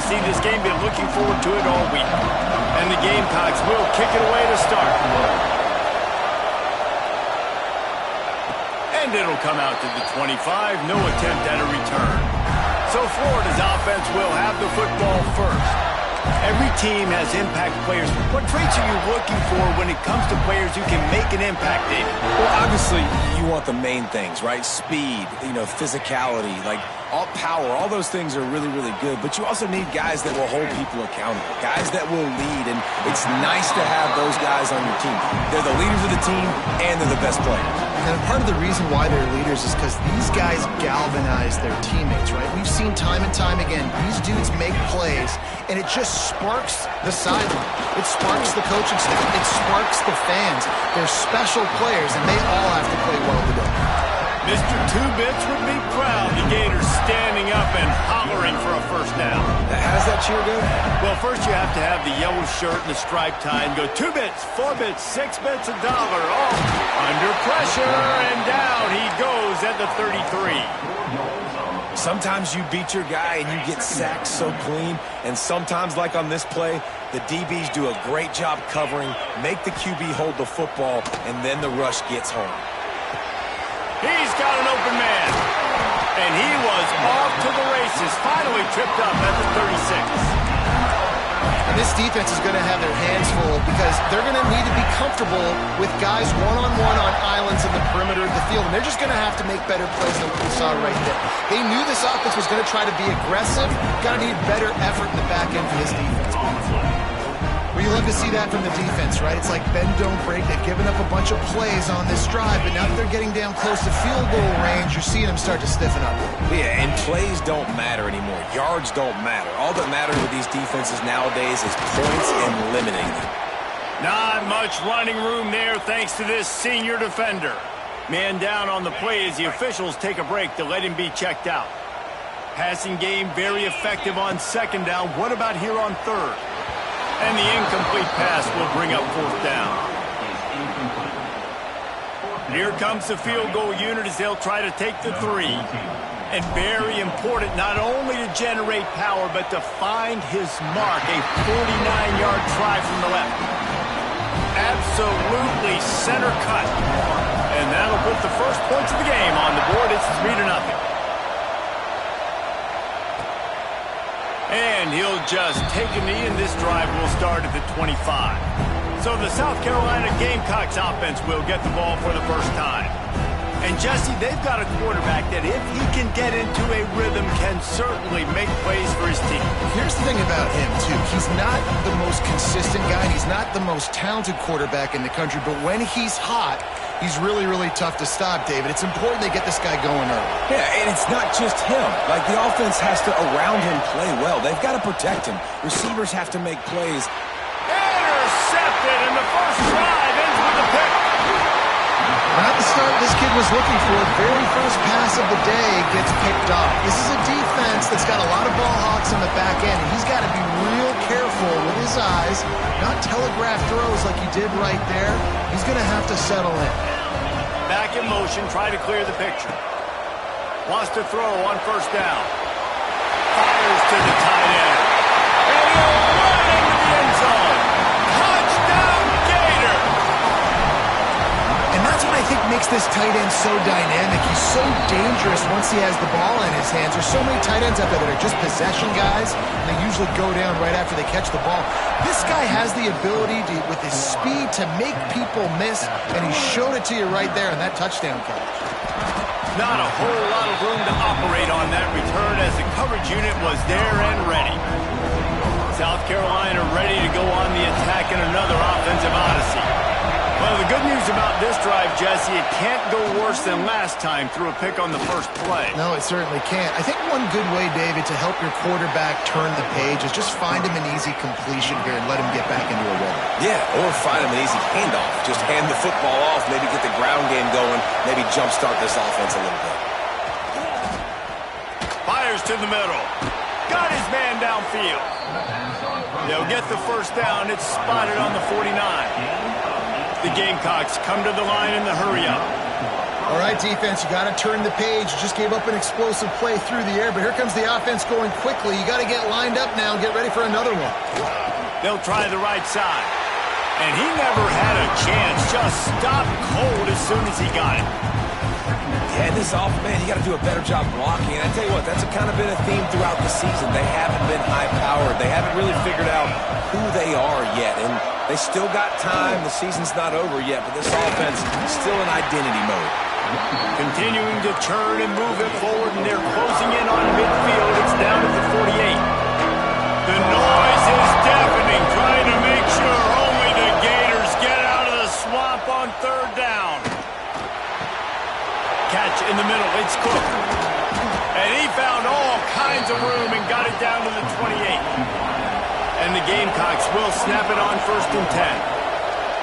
to see this game. Been looking forward to it all week. And the Gamecocks will kick it away to start. And it'll come out to the 25. No attempt at a return. So Florida's offense will have the football first. Every team has impact players. What traits are you looking for when it comes to players who can make an impact, David? Well, obviously, you want the main things, right? Speed, physicality, like all power. All those things are really, really good. But you also need guys that will hold people accountable, guys that will lead. And it's nice to have those guys on your team. They're the leaders of the team, and they're the best players. And part of the reason why they're leaders is because these guys galvanize their teammates, right? We've seen time and time again, these dudes make plays, and it just sparks the sideline. It sparks the coaching staff. It sparks the fans. They're special players, and they all have to play well today. Mr. Two Bits would be proud. The Gators standing up and hollering for a first down. How does that cheer go? Well, first you have to have the yellow shirt and the striped tie and go 2 bits, 4 bits, 6 bits, $1. Oh, under pressure, and down he goes at the 33. Sometimes you beat your guy and you get sacked so clean, and sometimes, like on this play, the DBs do a great job covering, make the QB hold the football, and then the rush gets home. He's got an open man. And he was off to the races, finally tripped up at the 36. And this defense is going to have their hands full because they're going to need to be comfortable with guys one-on-one on islands in the perimeter of the field. And they're just going to have to make better plays than we saw right there. They knew this offense was going to try to be aggressive. Got to need better effort in the back end for this defense. Well, you love to see that from the defense, right? It's like bend, don't break. They've given up a bunch of plays on this drive, but now that they're getting down close to field goal range, you're seeing them start to stiffen up. Yeah, and plays don't matter anymore. Yards don't matter. All that matters with these defenses nowadays is points and limiting them. Not much running room there thanks to this senior defender. Man down on the play as the officials take a break to let him be checked out. Passing game very effective on second down. What about here on third? And the incomplete pass will bring up fourth down. Here comes the field goal unit as they'll try to take the 3. And very important not only to generate power, but to find his mark. A 49-yard try from the left. Absolutely center cut. And that'll put the first points of the game on the board. It's 3-0. And he'll just take a knee, and this drive will start at the 25. So the South Carolina Gamecocks offense will get the ball for the first time. And Jesse, they've got a quarterback that if he can get into a rhythm can certainly make plays for his team. Here's the thing about him, too. He's not the most consistent guy. He's not the most talented quarterback in the country. But when he's hot, he's really, really tough to stop, David. It's important they get this guy going early. Yeah, and it's not just him. Like, the offense has to, around him, play well. They've got to protect him. Receivers have to make plays. Intercepted, and the first drive ends with a pick. Not the start this kid was looking for. Very first pass of the day gets picked off. This is a defense that's got a lot of ball hawks on the back end. He's got to be real careful with his eyes, not telegraph throws like he did right there. He's going to have to settle in. Back in motion, try to clear the picture. Wants to throw on first down. Fires to the tight end. And he'll run into the end zone. Touchdown, Gator! And that's what I think makes this tight end so dynamic. He's so dangerous once he has the ball in his hands. There's so many tight ends out there that are just possession guys, and they usually go down right after they catch the ball. This guy has the ability to, with his speed, to make people miss, and he showed it to you right there in that touchdown catch. Not a whole lot of room to operate on that return as the coverage unit was there and ready. South Carolina ready to go on the attack in another offensive odyssey. Well, the good news about this drive, Jesse, it can't go worse than last time through a pick on the first play. No, it certainly can't. I think one good way, David, to help your quarterback turn the page is just find him an easy completion here and let him get back into a rhythm. Yeah, or find him an easy handoff. Just hand the football off, maybe get the ground game going, maybe jumpstart this offense a little bit. Fires to the middle. Got his man downfield. They'll get the first down. It's spotted on the 49. The Gamecocks come to the line in the hurry-up. All right, defense, you got to turn the page. You just gave up an explosive play through the air, but here comes the offense going quickly. You got to get lined up now and get ready for another one. They'll try the right side. And he never had a chance. Just stopped cold as soon as he got it. Yeah, this offense, man, you got to do a better job blocking. And I tell you what, that's kind of been a theme throughout the season. They haven't been high-powered. They haven't really figured out who they are yet. And they still got time. The season's not over yet, but this offense is still in identity mode. Continuing to turn and move it forward, and they're closing in on midfield. It's down at the 48. The noise is deafening, trying to make sure only the Gators get out of the swamp on third down. Catch in the middle, it's Cook. And he found all kinds of room and got it down to the 28. And the Gamecocks will snap it on 1st and 10.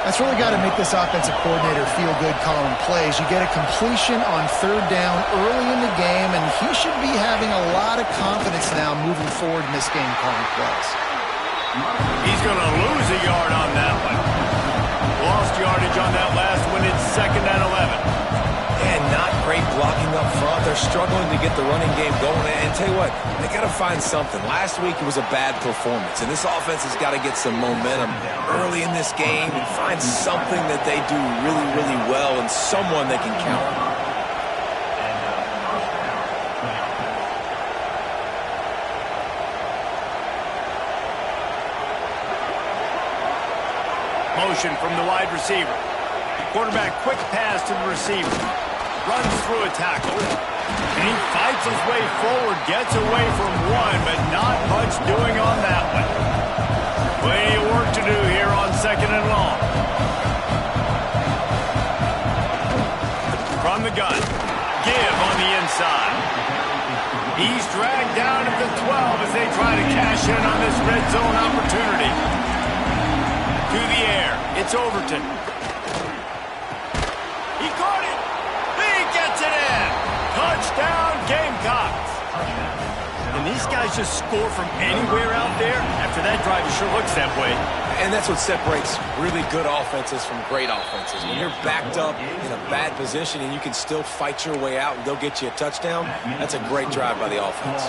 That's really got to make this offensive coordinator feel good calling plays. You get a completion on third down early in the game, and he should be having a lot of confidence now moving forward in this game calling plays. He's going to lose a yard on that one. Lost yardage on that last one. It's 2nd and 11. And not great blocking up front. They're struggling to get the running game going. And tell you what, they got to find something. Last week it was a bad performance, and this offense has got to get some momentum early in this game and find something that they do really, really well and someone they can count on. Motion from the wide receiver. Quarterback quick pass to the receiver. Runs through a tackle. And he fights his way forward, gets away from one, but not much doing on that one. Plenty of work to do here on 2nd and long. From the gun. Give on the inside. He's dragged down at the 12 as they try to cash in on this red zone opportunity. To the air. It's Overton. He caught it. He gets it in. Touchdown, Gamecocks. And these guys just score from anywhere out there. After that drive, it sure looks that way. And that's what separates really good offenses from great offenses. When you're backed up in a bad position and you can still fight your way out and they'll get you a touchdown, that's a great drive by the offense.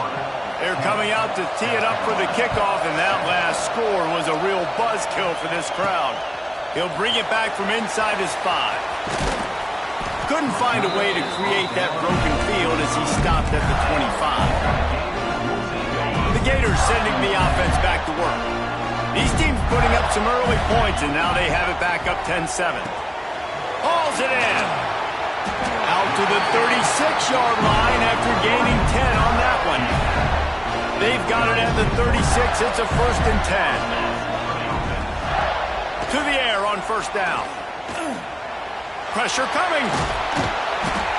They're coming out to tee it up for the kickoff, and that last score was a real buzzkill for this crowd. He'll bring it back from inside his 5. Couldn't find a way to create that broken field as he stopped at the 25. The Gators sending the offense back to work. These teams putting up some early points, and now they have it back up 10-7. Hauls it in. Out to the 36-yard line after gaining 10 on that one. They've got it at the 36. It's a 1st and 10. To the air on 1st down. Pressure coming.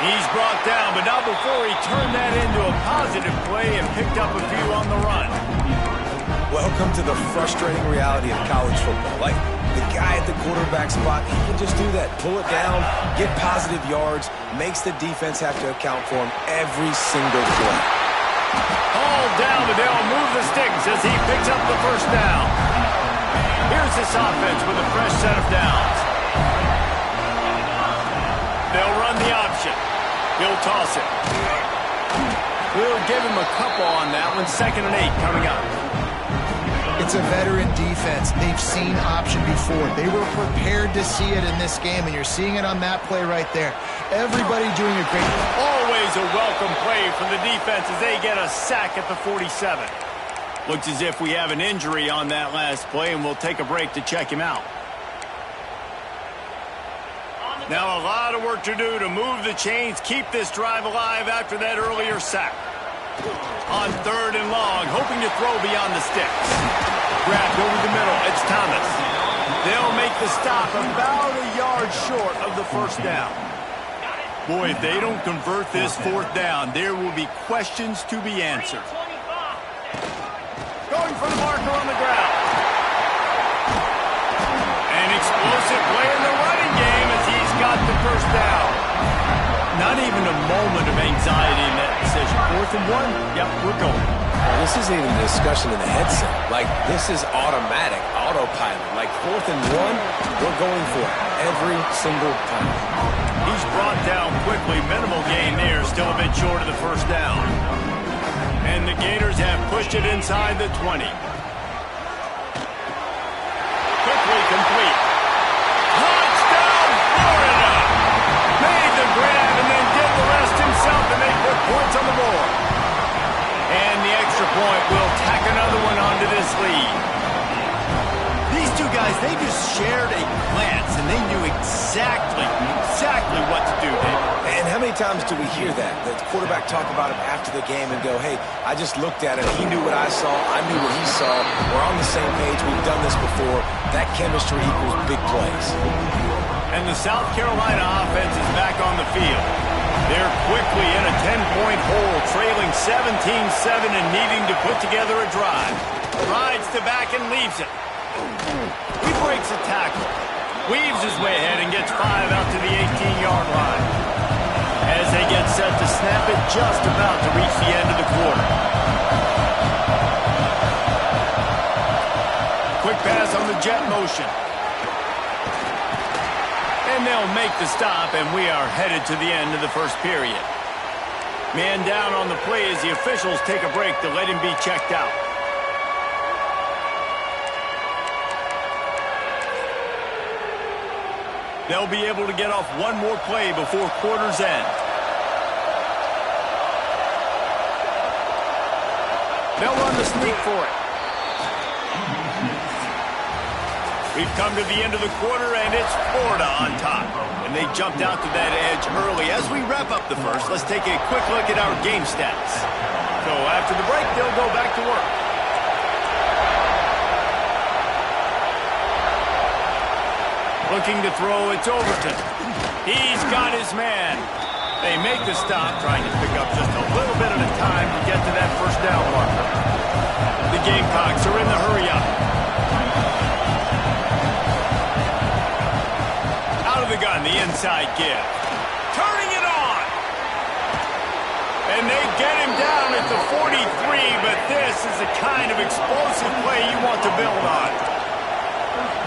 He's brought down, but not before he turned that into a positive play and picked up a few on the run. Welcome to the frustrating reality of college football. Like, the guy at the quarterback spot, he can just do that. Pull it down, get positive yards, makes the defense have to account for him every single play. Hauled down, but they'll move the sticks as he picks up the 1st down. Here's this offense with a fresh set of downs. They'll run the option. He'll toss it. We'll give him a couple on that one. 2nd and 8 coming up. It's a veteran defense. They've seen option before. They were prepared to see it in this game, and you're seeing it on that play right there. Everybody doing a great job. Always a welcome play for the defense as they get a sack at the 47. Looks as if we have an injury on that last play, and we'll take a break to check him out. Now a lot of work to do to move the chains, keep this drive alive after that earlier sack. On 3rd and long, hoping to throw beyond the sticks. Grabbed over the middle, it's Thomas. They'll make the stop about a yard short of the 1st down. Boy, if they don't convert this 4th down, there will be questions to be answered. Going for the marker on the ground. An explosive play in the running game as he's got the 1st down. Not even a moment of anxiety in that decision. 4th and 1, yep, we're going. Well, this isn't even a discussion in the headset. Like, this is automatic, autopilot. Like, 4th and 1, we're going for it every single time. He's brought down quickly. Minimal gain there. Still a bit short of the first down. And the Gators have pushed it inside the 20. Quickly complete. Touchdown, Florida! Made the grab and then did the rest himself, and they put points on the board. And the extra point will tack another one onto this lead. These two guys, they just shared a glance, and they knew exactly what to do, Dave. And how many times do we hear that? The quarterback talk about him after the game and go, hey, I just looked at him. He knew what I saw. I knew what he saw. We're on the same page. We've done this before. That chemistry equals big plays. And the South Carolina offense is back on the field. They're quickly in a 10-point hole, trailing 17-7 and needing to put together a drive. Rides to back and leaves it. He breaks a tackle. Weaves his way ahead and gets 5 out to the 18-yard line. As they get set to snap it, just about to reach the end of the quarter. Quick pass on the jet motion. And they'll make the stop, and we are headed to the end of the first period. Man down on the play as the officials take a break to let him be checked out. They'll be able to get off one more play before quarter's end. They'll run the sneak for it. We've come to the end of the quarter, and it's Florida on top. And they jumped out to that edge early. As we wrap up the first, let's take a quick look at our game stats. So after the break, they'll go back to work. Looking to throw, it's Overton. He's got his man. They make the stop, trying to pick up just a little bit at a time to get to that first down marker. The Gamecocks are in the hurry-up. Out of the gun, the inside give. Turning it on! And they get him down at the 43, but this is the kind of explosive play you want to build on.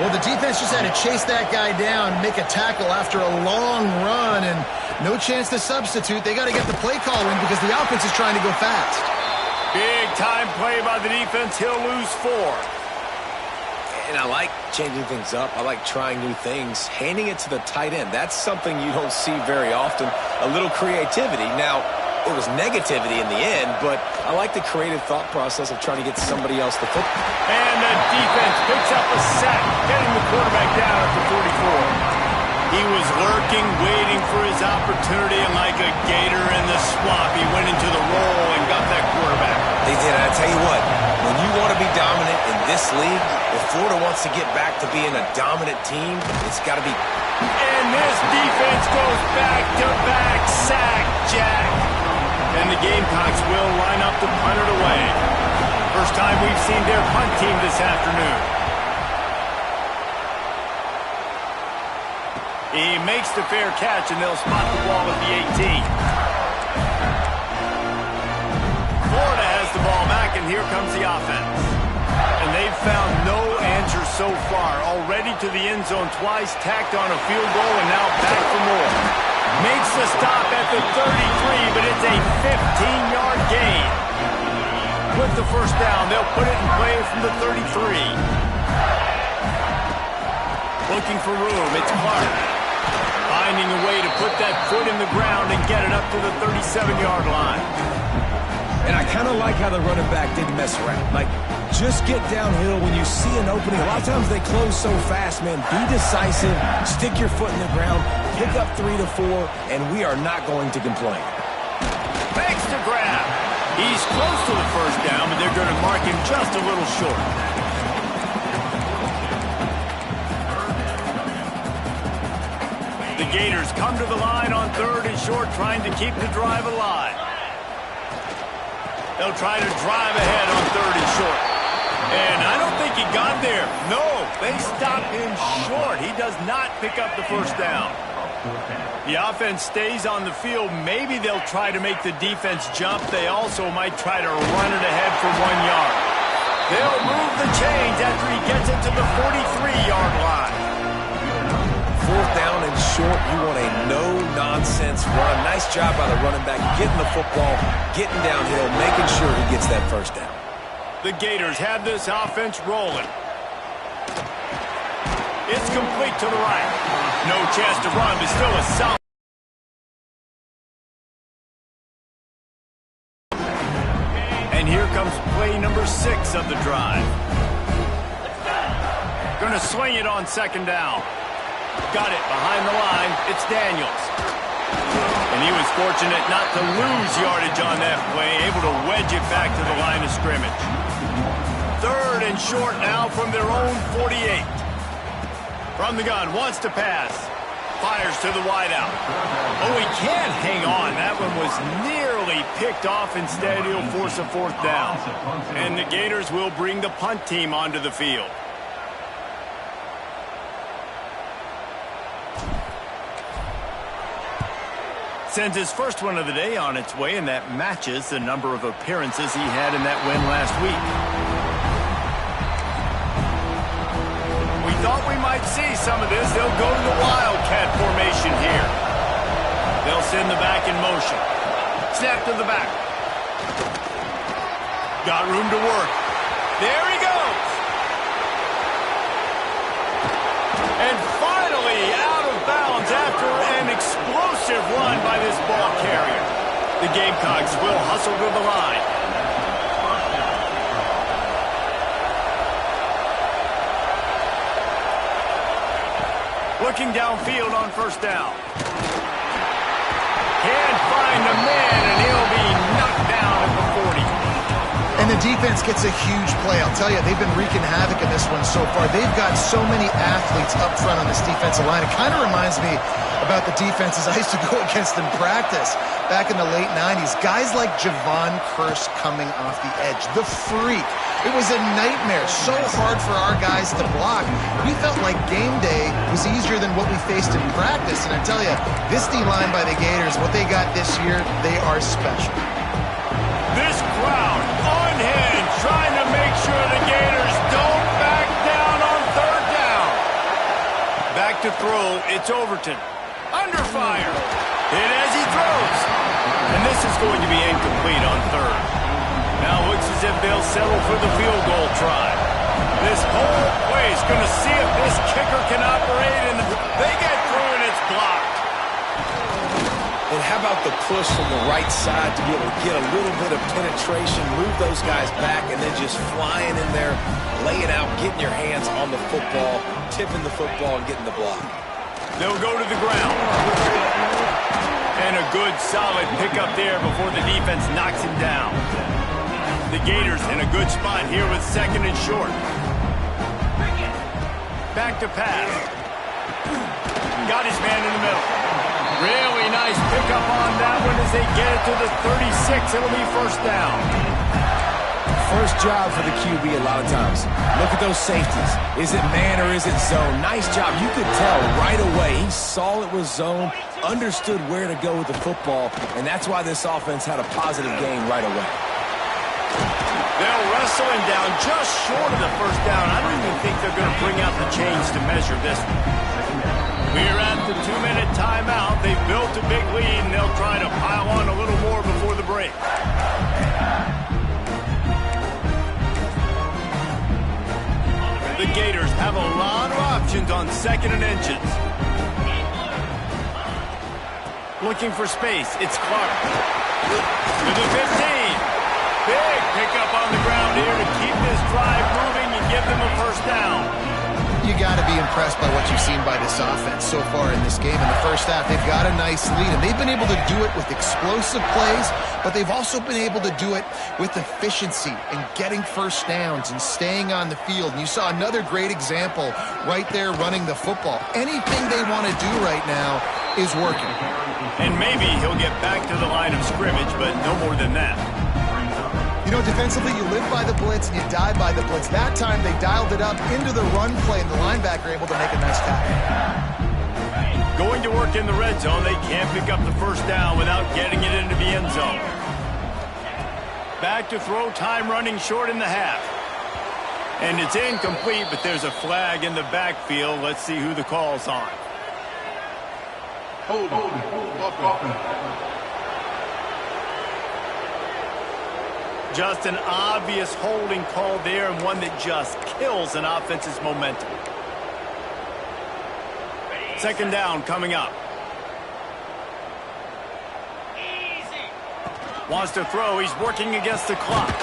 Well, the defense just had to chase that guy down, make a tackle after a long run, and no chance to substitute. They got to get the play call in because the offense is trying to go fast. Big time play by the defense. He'll lose 4. And I like changing things up. I like trying new things. Handing it to the tight end, that's something you don't see very often. A little creativity. Now, it was negativity in the end, but I like the creative thought process of trying to get somebody else the football. And the defense picks up a sack, getting the quarterback down at the 44. He was lurking, waiting for his opportunity, and like a gator in the swamp, he went into the roll and got that quarterback. They did, and I tell you what, when you want to be dominant in this league, if Florida wants to get back to being a dominant team, it's got to be. And this defense goes back-to-back sack, Jack. And the Gamecocks will line up to punt it away. First time we've seen their punt team this afternoon. He makes the fair catch, and they'll spot the ball at the 18. Florida has the ball back, and here comes the offense. And they've found no answer so far. Already to the end zone twice, tacked on a field goal, and now back for more. Makes the stop at the 33, but it's a 15-yard gain. With the first down, they'll put it in play from the 33. Looking for room, it's Clark. Finding a way to put that foot in the ground and get it up to the 37-yard line. And I kind of like how the running back didn't mess around. Like, just get downhill when you see an opening. A lot of times they close so fast, man. Be decisive, stick your foot in the ground, pick up 3 to 4, and we are not going to complain. Makes the grab. He's close to the first down, but they're going to mark him just a little short. The Gators come to the line on 3rd and short, trying to keep the drive alive. They'll try to drive ahead on 3rd and short. And I don't think he got there. No, they stop him short. He does not pick up the first down. The offense stays on the field. Maybe they'll try to make the defense jump. They also might try to run it ahead for 1 yard. They'll move the chains after he gets it to the 43-yard line. 4th down and short, you want a no-nonsense run. Nice job by the running back, getting the football, getting downhill, making sure he gets that first down. The Gators have this offense rolling. It's complete to the right. No chance to run, but still a solid. And here comes play number 6 of the drive. Going to swing it on second down. Got it behind the line. It's Daniels. And he was fortunate not to lose yardage on that play, able to wedge it back to the line of scrimmage. 3rd and short now from their own 48. From the gun, wants to pass. Fires to the wideout. Oh, he can't hang on. That one was nearly picked off. Instead, he'll force a 4th down. And the Gators will bring the punt team onto the field. Sends his first one of the day on its way, and that matches the number of appearances he had in that win last week. We thought we might see some of this. They'll go to the Wildcat formation here. They'll send the back in motion. Snap to the back. Got room to work. There he goes. And finally out of bounds after an explosive run by this ball carrier. The Gamecocks will hustle to the line. Looking downfield on first down. Can't find the man, and he'll be knocked down at the 40. And the defense gets a huge play. I'll tell you, they've been wreaking havoc in this one so far. They've got so many athletes up front on this defensive line. It kind of reminds me about the defenses I used to go against in practice back in the late 90s. Guys like Javon Curse coming off the edge. The freak. It was a nightmare. So hard for our guys to block. We felt like game day was easier than what we faced in practice. And I tell you, this D-line by the Gators, what they got this year, they are special. This crowd unhinged, trying to make sure the Gators don't back down on 3rd down. Back to throw, it's Overton. Under fire. Hit as he throws. And this is going to be incomplete on 3rd. Now looks as if they'll settle for the field goal try. This whole play is going to see if this kicker can operate, and they get through and it's blocked. And how about the push from the right side to be able to get a little bit of penetration, move those guys back, and then just flying in there, laying out, getting your hands on the football, tipping the football, and getting the block. They'll go to the ground. And a good, solid pickup there before the defense knocks him down. The Gators in a good spot here with 2nd and short. Back to pass. Got his man in the middle. Really nice pickup on that one as they get it to the 36. It'll be 1st down. First job for the QB a lot of times. Look at those safeties. Is it man or is it zone? Nice job. You could tell right away. He saw it was zone, understood where to go with the football, and that's why this offense had a positive game right away. They'll wrestle him down just short of the 1st down. I don't even think they're going to bring out the chains to measure this one. We're at the 2-minute timeout. They've built a big lead, and they'll try to pile on a little more before the break. The Gators have a lot of options on 2nd and inches. Looking for space. It's Clark. To the 15. Big pickup on the ground here to keep this drive moving and give them a 1st down. You got to be impressed by what you've seen by this offense so far in this game. In the first half, they've got a nice lead, and they've been able to do it with explosive plays, but they've also been able to do it with efficiency and getting 1st downs and staying on the field. And you saw another great example right there running the football. Anything they want to do right now is working. And maybe he'll get back to the line of scrimmage, but no more than that. You know, defensively, you live by the blitz and you die by the blitz. That time, they dialed it up into the run play, and the linebacker able to make a nice tackle. Going to work in the red zone, they can't pick up the 1st down without getting it into the end zone. Back to throw, time running short in the half. And it's incomplete, but there's a flag in the backfield. Let's see who the call's on. Just an obvious holding call there, and one that just kills an offense's momentum. Second down coming up. Wants to throw. He's working against the clock.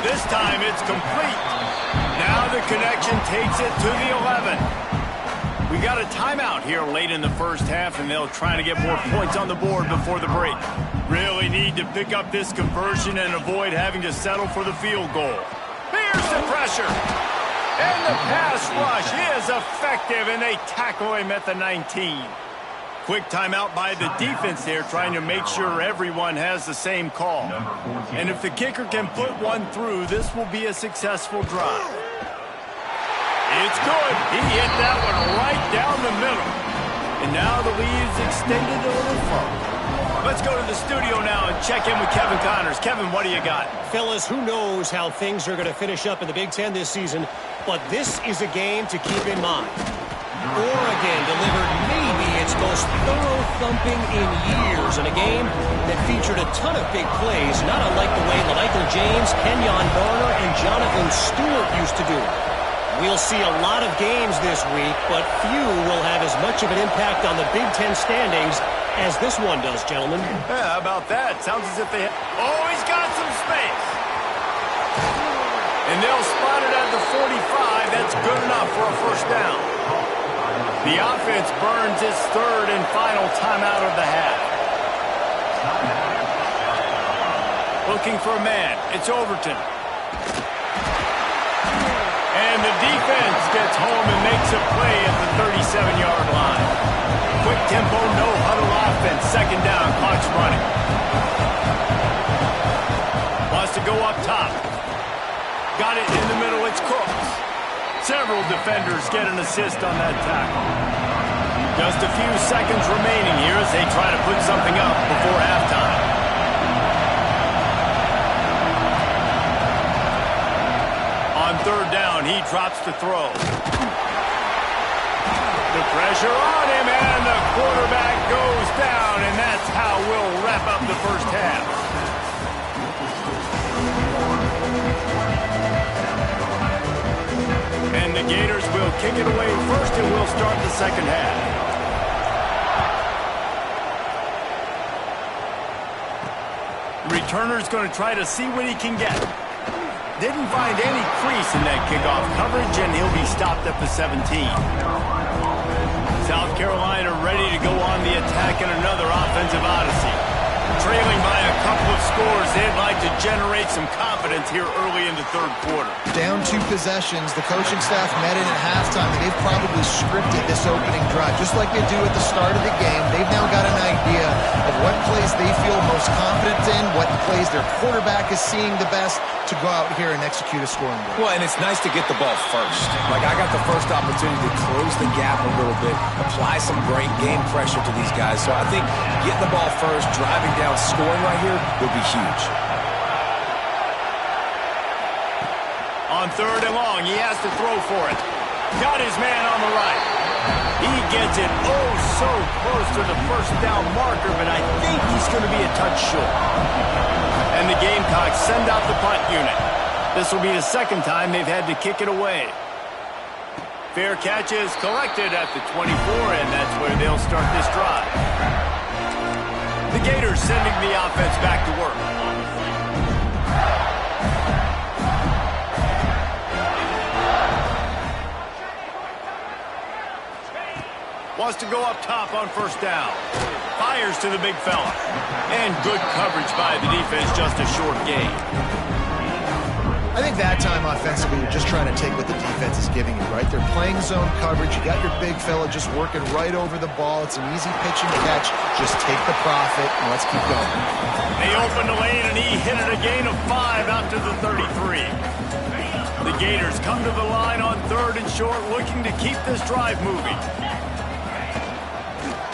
This time it's complete. Now the connection takes it to the 11. We got a timeout here late in the first half, and they'll try to get more points on the board before the break. Really need to pick up this conversion and avoid having to settle for the field goal. Here's the pressure. And the pass rush is effective, and they tackle him at the 19. Quick timeout by the defense there, trying to make sure everyone has the same call. And if the kicker can put one through, this will be a successful drive. It's good. He hit that one right down the middle. And now the lead is extended a little further. Let's go to the studio now and check in with Kevin Connors. Kevin, what do you got? Fellas, who knows how things are going to finish up in the Big Ten this season, but this is a game to keep in mind. Oregon delivered maybe its most thorough thumping in years in a game that featured a ton of big plays, not unlike the way Michael James, Kenyon Barner, and Jonathan Stewart used to do it. We'll see a lot of games this week, but few will have as much of an impact on the Big Ten standings as this one does, gentlemen. Yeah, how about that? Sounds as if they... Oh, he's got some space. And they'll spot it at the 45. That's good enough for a first down. The offense burns its third and final timeout of the half. Looking for a man. It's Overton. And the defense gets home and makes a play at the 37-yard line. Quick tempo, no huddle offense. Second down, clock's running. Wants to go up top. Got it in the middle, it's Cooks. Several defenders get an assist on that tackle. Just a few seconds remaining here as they try to put something up before halftime. On third down, he drops the throw. The pressure on him, and the quarterback goes down, and that's how we'll wrap up the first half. And the Gators will kick it away first, and we'll start the second half. The returner's going to try to see what he can get. Didn't find any crease in that kickoff coverage, and he'll be stopped at the 17. South Carolina ready to go on the attack in another offensive odyssey. Trailing by a couple of scores, they'd like to generate some confidence here early in the third quarter. Down 2 possessions, the coaching staff met in at halftime, and they've probably scripted this opening drive. Just like they do at the start of the game, they've now got an idea of what plays they feel most confident in, what plays their quarterback is seeing the best to go out here and execute a scoring drive. Well, and it's nice to get the ball first. Like, I got the first opportunity to close the gap a little bit, apply some great game pressure to these guys. So I think getting the ball first, driving down, scoring right here would be huge. On third and long, he has to throw for it. Got his man on the right. He gets it oh so close to the first down marker, but I think he's going to be a touch short. And the Gamecocks send out the punt unit. This will be the second time they've had to kick it away. Fair catch is collected at the 24, and that's where they'll start this drive. The Gators sending the offense back to work. Wants to go up top on first down. Fires to the big fella. And good coverage by the defense, just a short gain. I think that time offensively, you're just trying to take what the defense is giving you, right? They're playing zone coverage. You got your big fella just working right over the ball. It's an easy pitch and catch. Just take the profit, and let's keep going. They opened the lane, and he hit it a gain of 5 out to the 33. The Gators come to the line on third and short, looking to keep this drive moving.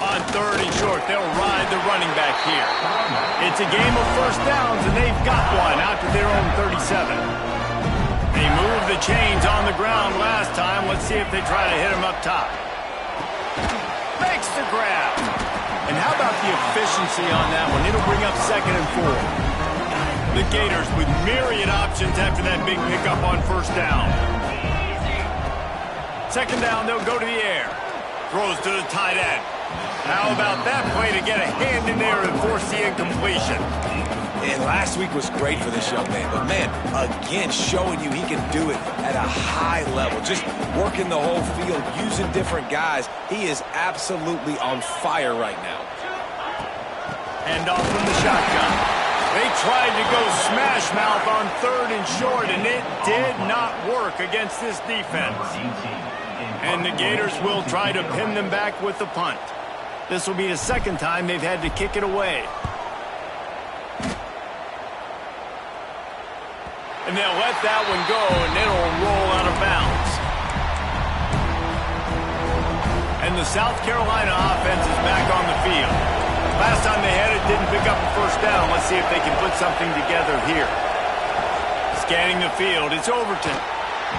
On third and short, they'll ride the running back here. It's a game of first downs, and they've got one out to their own 37. They moved the chains on the ground last time. Let's see if they try to hit him up top. Makes the grab. And how about the efficiency on that one? It'll bring up 2nd and 4. The Gators with myriad options after that big pickup on 1st down. 2nd down, they'll go to the air. Throws to the tight end. How about that play to get a hand in there and force the incompletion? And last week was great for this young man. But, man, again, showing you he can do it at a high level. Just working the whole field, using different guys. He is absolutely on fire right now. Hand off from the shotgun. They tried to go smash mouth on 3rd and short, and it did not work against this defense. And the Gators will try to pin them back with the punt. This will be the 2nd time they've had to kick it away. And they'll let that one go, and it'll roll out of bounds. And the South Carolina offense is back on the field. Last time they had it, didn't pick up a 1st down. Let's see if they can put something together here. Scanning the field, it's Overton.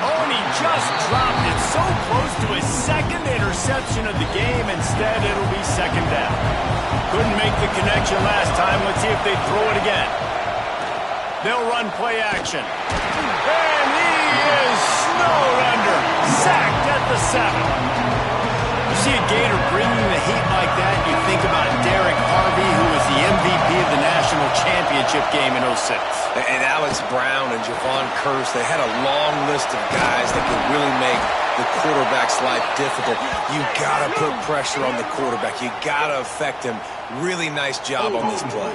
Oh, and he just dropped it so close to his 2nd interception of the game. Instead, it'll be 2nd down. Couldn't make the connection last time. Let's see if they throw it again. They'll run play action. And he is snowed under. Sacked at the 7. You see a Gator bringing the heat like that, you think about Derek Harvey, who was the MVP of the national championship game in 06. And Alex Brown and Javon Curse, they had a long list of guys that could really make the quarterback's life difficult. You got to put pressure on the quarterback. You got to affect him. Really nice job on this play.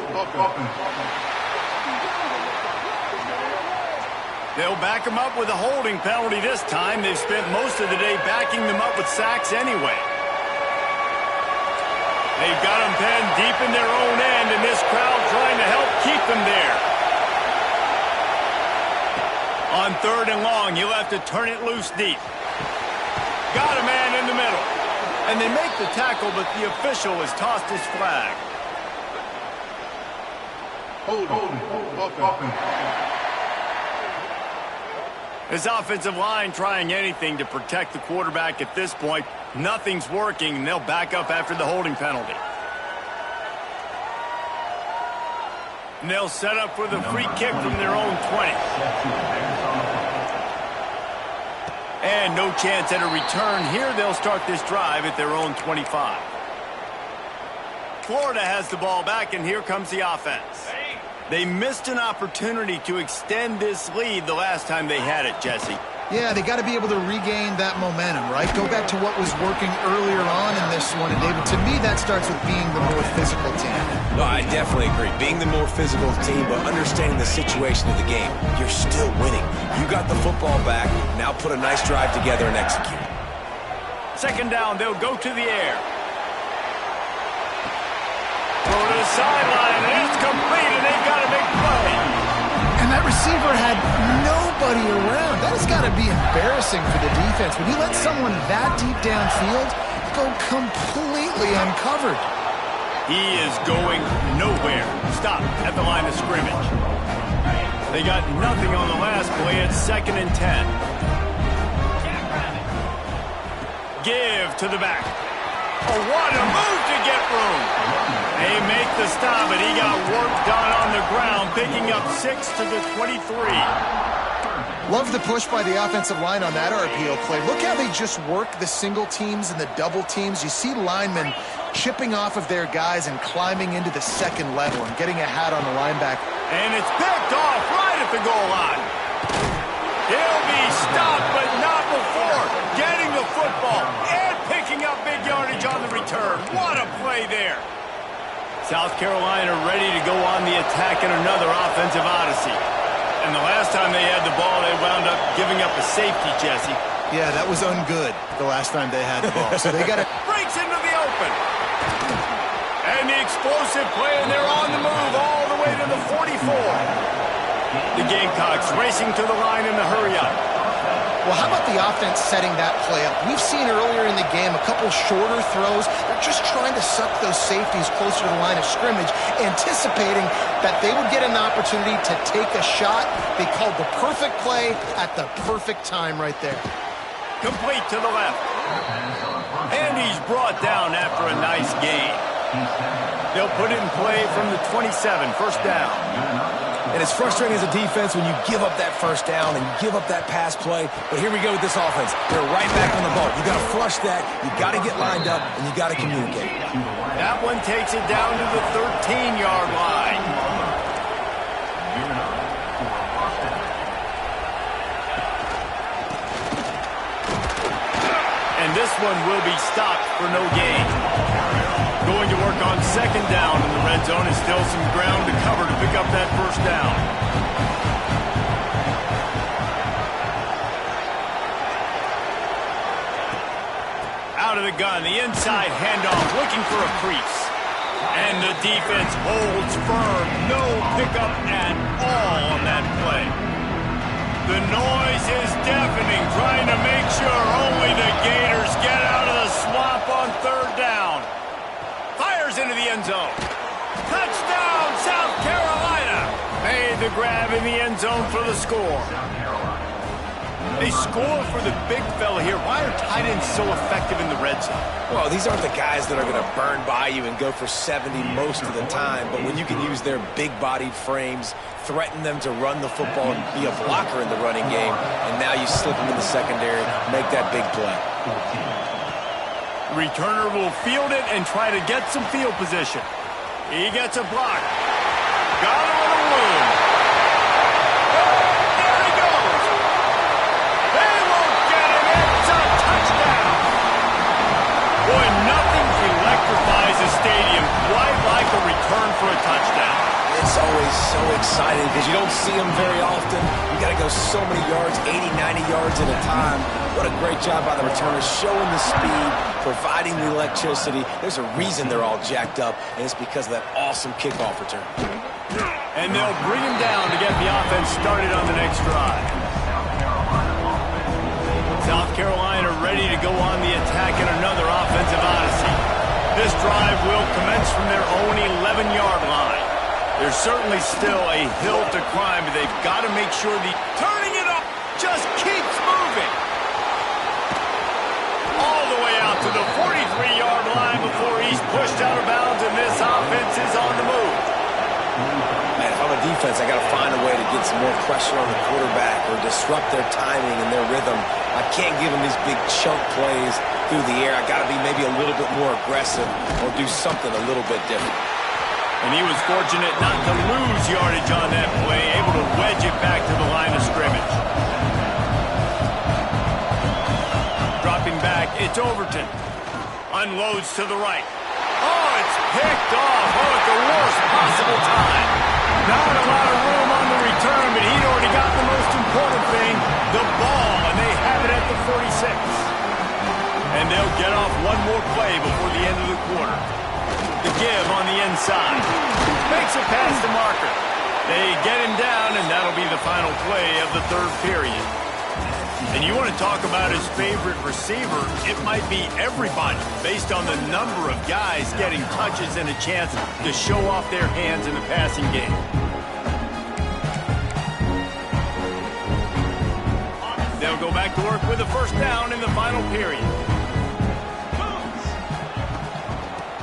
They'll back him up with a holding penalty this time. They've spent most of the day backing them up with sacks anyway. They've got them penned deep in their own end, and this crowd trying to help keep them there. On 3rd and long, you'll have to turn it loose deep. Got a man in the middle. And they make the tackle, but the official has tossed his flag. His offensive line trying anything to protect the quarterback at this point. Nothing's working, and they'll back up after the holding penalty. And they'll set up for the free kick from their own 20. And no chance at a return here. They'll start this drive at their own 25. Florida has the ball back, and here comes the offense. They missed an opportunity to extend this lead the last time they had it, Jesse. Yeah, they got to be able to regain that momentum, right? Go back to what was working earlier on in this one. And, David, to me, that starts with being the more physical team. No, I definitely agree. Being the more physical team, but understanding the situation of the game. You're still winning. You got the football back. Now put a nice drive together and execute. 2nd down, they'll go to the air. Throw to the sideline, and it's complete, and they've got a big play. And that receiver had nobody around. That has got to be embarrassing for the defense. When you let someone that deep downfield go completely uncovered. He is going nowhere. Stop at the line of scrimmage. They got nothing on the last play. It's 2nd and 10. Give to the back. Oh, what a move to get room. They make the stop, and he got work done on the ground, picking up 6 to the 23. Love the push by the offensive line on that RPO play. Look how they just work the single teams and the double teams. You see linemen chipping off of their guys and climbing into the 2nd level and getting a hat on the linebacker. And it's picked off right at the goal line. He'll be stopped, but not before getting the football and picking up big yardage on the return. What a play there. South Carolina ready to go on the attack in another offensive odyssey. And the last time they had the ball, they wound up giving up a safety, Jesse. Yeah, that was ungood the last time they had the ball. So they got to... Breaks into the open. And the explosive play, and they're on the move all the way to the 44. The Gamecocks racing to the line in the hurry-up. Well, how about the offense setting that play up? We've seen earlier in the game a couple shorter throws. They're just trying to suck those safeties closer to the line of scrimmage, anticipating that they would get an opportunity to take a shot. They called the perfect play at the perfect time right there. Complete to the left. And he's brought down after a nice gain. They'll put it in play from the 27, first down. And it's frustrating as a defense when you give up that first down and you give up that pass play. But here we go with this offense. They're right back on the ball. You got to flush that. You got to get lined up, and you got to communicate. That one takes it down to the 13-yard line. And this one will be stopped for no gain. Going to work on second down in the red zone is still some ground to cover to pick up that first down. Out of the gun, the inside handoff, looking for a crease. And the defense holds firm. No pickup at all on that play. The noise is deafening, trying to make sure only the Gators get out of the swamp on third down. Fires into the end zone. Touchdown, South Carolina. Made the grab in the end zone for the score. They score for the big fella here. Why are tight ends so effective in the red zone? Well, these aren't the guys that are going to burn by you and go for 70 most of the time. But when you can use their big-bodied frames, threaten them to run the football and be a blocker in the running game, and now you slip them in the secondary, make that big play. Returner will field it and try to get some field position. He gets a block. Got him in a room. There he goes. They won't get him. It's a touchdown. Boy, nothing electrifies a stadium quite like a return for a touchdown. It's always so exciting because you don't see them very often. You got to go so many yards, 80, 90 yards at a time. What a great job by the returners, showing the speed, providing the electricity. There's a reason they're all jacked up, and it's because of that awesome kickoff return. And they'll bring him down to get the offense started on the next drive. South Carolina ready to go on the attack in another offensive odyssey. This drive will commence from their own 11-yard line. There's certainly still a hill to climb, but they've got to make sure the turning it up just keeps moving. All the way out to the 43-yard line before he's pushed out of bounds, and this offense is on the move. Man, if I'm a defense, I got to find a way to get some more pressure on the quarterback or disrupt their timing and their rhythm. I can't give them these big chunk plays through the air. I got to be maybe a little bit more aggressive or do something a little bit different. And he was fortunate not to lose yardage on that play, able to wedge it back to the line of scrimmage. Dropping back, it's Overton. Unloads to the right. Oh, it's picked off. Oh, at the worst possible time. Not a lot of room on the return, but he'd already got the most important thing, the ball, and they have it at the 46. And they'll get off one more play before the end of the quarter. The give on the inside. Makes a pass to Marker. They get him down, and that'll be the final play of the third period. And you want to talk about his favorite receiver, it might be everybody, based on the number of guys getting touches and a chance to show off their hands in the passing game. They'll go back to work with a first down in the final period.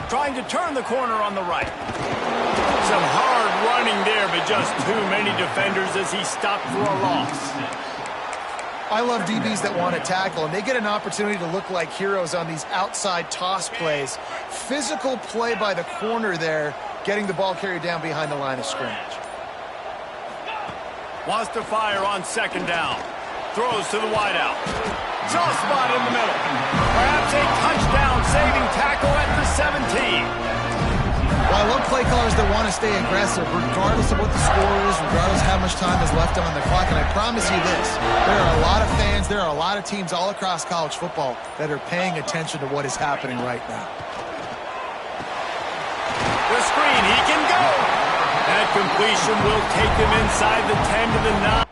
Trying to turn the corner on the right. Some hard running there, but just too many defenders as he stopped for a loss. I love DBs that want to tackle, and they get an opportunity to look like heroes on these outside toss plays. Physical play by the corner there, getting the ball carried down behind the line of scrimmage. Wants to fire on second down. Throws to the wideout. Soft spot in the middle. Perhaps a touchdown-saving tackle at the 17. Well, I love play callers that want to stay aggressive, regardless of what the score is, regardless of how much time is left on the clock. And I promise you this, there are a lot of fans, there are a lot of teams all across college football that are paying attention to what is happening right now. The screen, he can go. That completion will take them inside the 10 to the 9.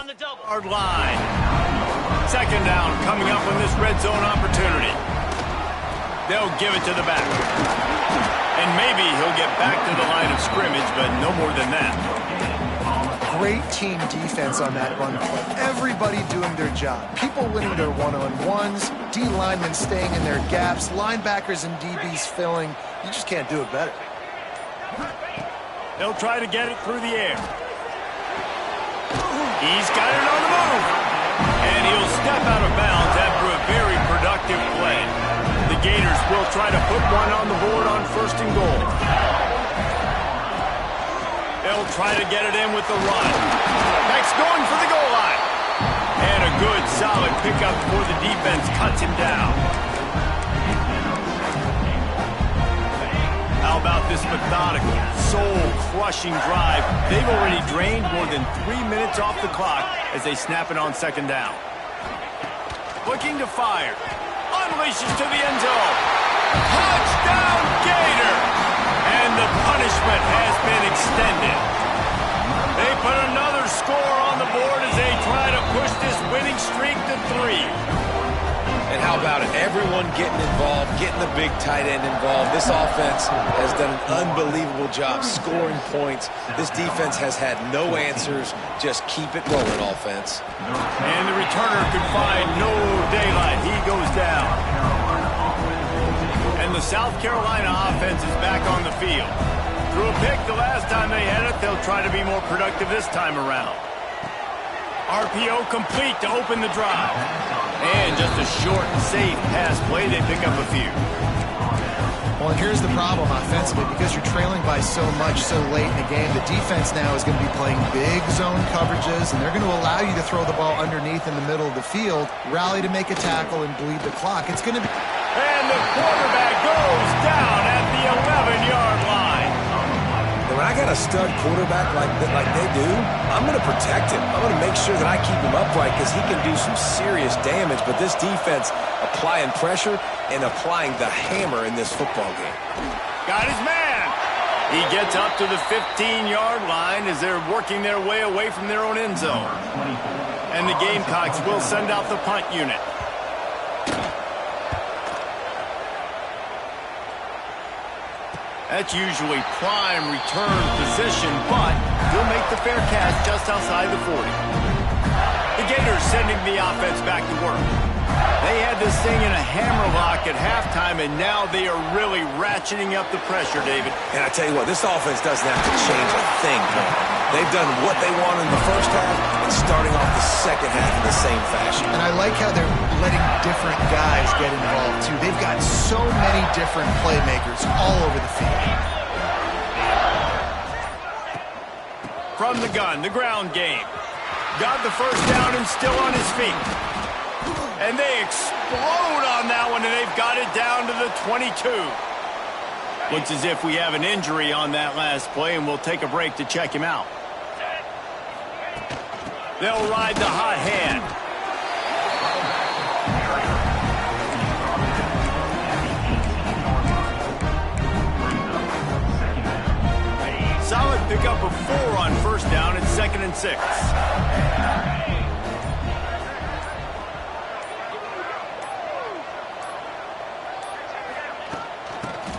On the double-yard line. Second down coming up on this red zone opportunity. They'll give it to the back. And maybe he'll get back to the line of scrimmage, but no more than that. Great team defense on that run play. Everybody doing their job. People winning their one-on-ones, D linemen staying in their gaps, linebackers and DBs filling. You just can't do it better. They'll try to get it through the air. He's got it on the move. And he'll step out of bounds after a very productive play. The Gators will try to put one on the board on 1st and goal. They'll try to get it in with the run. Next going for the goal line. And a good, solid pickup before the defense cuts him down. How about this methodical, soul-crushing drive? They've already drained more than 3 minutes off the clock as they snap it on 2nd down. Looking to fire. Unleashes to the end zone. Touchdown, Gator! And the punishment has been extended. They put another score on the board as they try to push this winning streak to 3. And how about it? Everyone getting involved, getting the big tight end involved. This offense has done an unbelievable job scoring points. This defense has had no answers. Just keep it rolling, offense. And the returner could find no daylight. He goes down. And the South Carolina offense is back on the field. Threw a pick the last time they had it. They'll try to be more productive this time around. RPO complete to open the drive. And just a short, safe pass play. They pick up a few. Well, and here's the problem offensively. Because you're trailing by so much so late in the game, the defense now is going to be playing big zone coverages, and they're going to allow you to throw the ball underneath in the middle of the field, rally to make a tackle, and bleed the clock. It's going to be... And the quarterback goes down at the 11-yard line. And when I got a stud quarterback like they do, I'm going to protect him. I'm going to make sure that I keep him upright because he can do some serious damage. But this defense applying pressure and applying the hammer in this football game. Got his man. He gets up to the 15-yard line as they're working their way away from their own end zone. And the Gamecocks will send out the punt unit. That's usually prime return position, but he'll make the fair catch just outside the 40. The Gators sending the offense back to work. They had this thing in a hammerlock at halftime, and now they are really ratcheting up the pressure, David. And I tell you what, this offense doesn't have to change a thing. They've done what they wanted in the first half and starting off the second half in the same fashion. And I like how they're letting different guys get involved, too. They've got so many different playmakers all over the field. From the gun, the ground game. Got the first down and still on his feet. And they explode on that one, and they've got it down to the 22. Looks as if we have an injury on that last play, and we'll take a break to check him out. They'll ride the hot hand. Solid pickup of 4 on first down and 2nd and 6.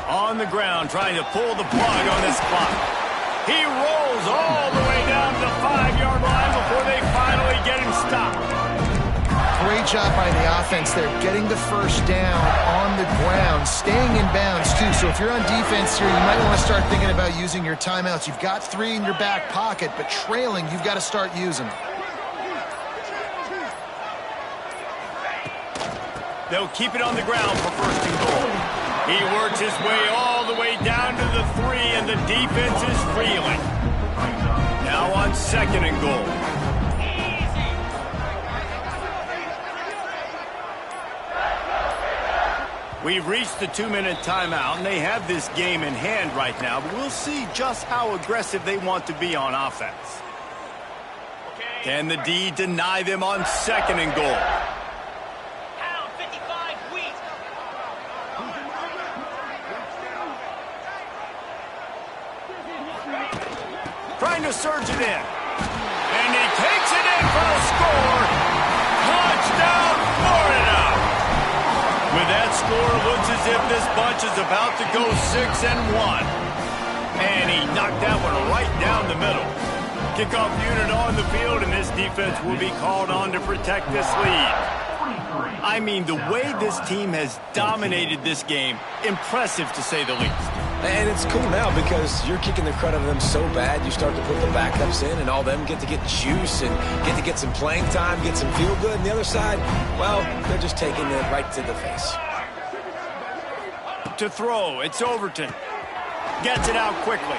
On the ground, trying to pull the plug on this clock. He rolls all the way down to the 5-yard line before they finally get him stopped. Great job by the offense there, getting the first down on the ground, staying in bounds, too. So if you're on defense here, you might want to start thinking about using your timeouts. You've got 3 in your back pocket, but trailing, you've got to start using them. They'll keep it on the ground for 1st and goal. He works his way all the way down to the 3, and the defense is reeling. Now on 2nd and goal. We've reached the 2-minute timeout, and they have this game in hand right now, but we'll see just how aggressive they want to be on offense. Can the D deny them on 2nd and goal? Trying to surge it in. And he takes it in for a score looks as if this bunch is about to go 6-1. And he knocked that one right down the middle. Kickoff unit on the field, and this defense will be called on to protect this lead. I mean, the way this team has dominated this game, impressive to say the least. And it's cool now because you're kicking the crud out of them so bad, you start to put the backups in, and all them get to get juice and get some playing time, get some feel good. And the other side, well, they're just taking it right to the face. To throw, it's Overton. Gets it out quickly.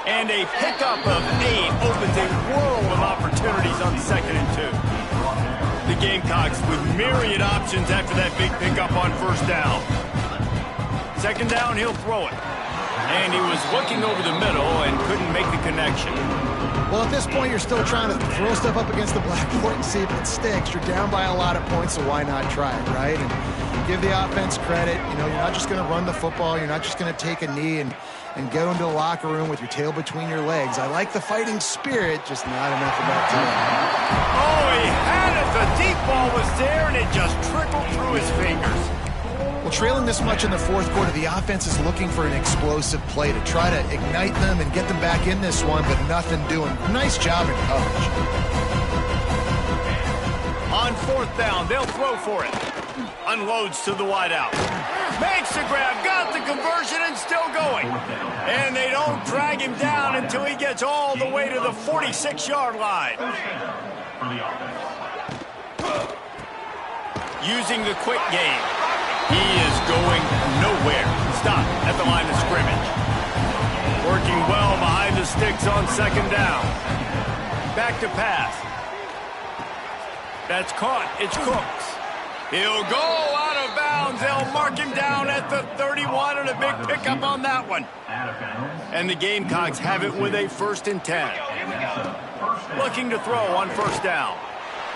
And a pickup of 8 opens a world of opportunities on 2nd and 2. The Gamecocks with myriad options after that big pickup on 1st down. 2nd down, he'll throw it. And he was looking over the middle and couldn't make the connection. Well, at this point, you're still trying to throw stuff up against the blackboard and see if it sticks. You're down by a lot of points, so why not try it, right? And give the offense credit. You know, you're not just going to run the football. You're not just going to take a knee and go into the locker room with your tail between your legs. I like the fighting spirit, just not enough about time. Oh, he had it. The deep ball was there, and it just trickled through his fingers. Well, trailing this much in the 4th quarter, the offense is looking for an explosive play to try to ignite them and get them back in this one, but nothing doing. Nice job in coverage. On 4th down, they'll throw for it. Unloads to the wideout. Makes the grab, got the conversion, and still going. And they don't drag him down until he gets all the way to the 46-yard line. Using the quick game. He is going nowhere. Stop at the line of scrimmage. Working well behind the sticks on 2nd down. Back to pass. That's caught. It's Cooks. He'll go out of bounds. They'll mark him down at the 31 and a big pickup on that one. And the Gamecocks have it with a 1st and 10. Looking to throw on 1st down.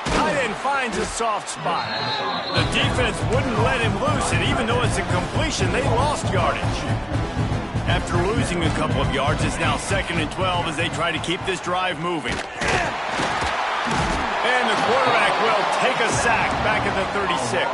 Tight end finds a soft spot. The defense wouldn't let him loose, and even though it's a completion, they lost yardage. After losing a couple of yards, it's now 2nd and 12 as they try to keep this drive moving. And the quarterback will take a sack back at the 36.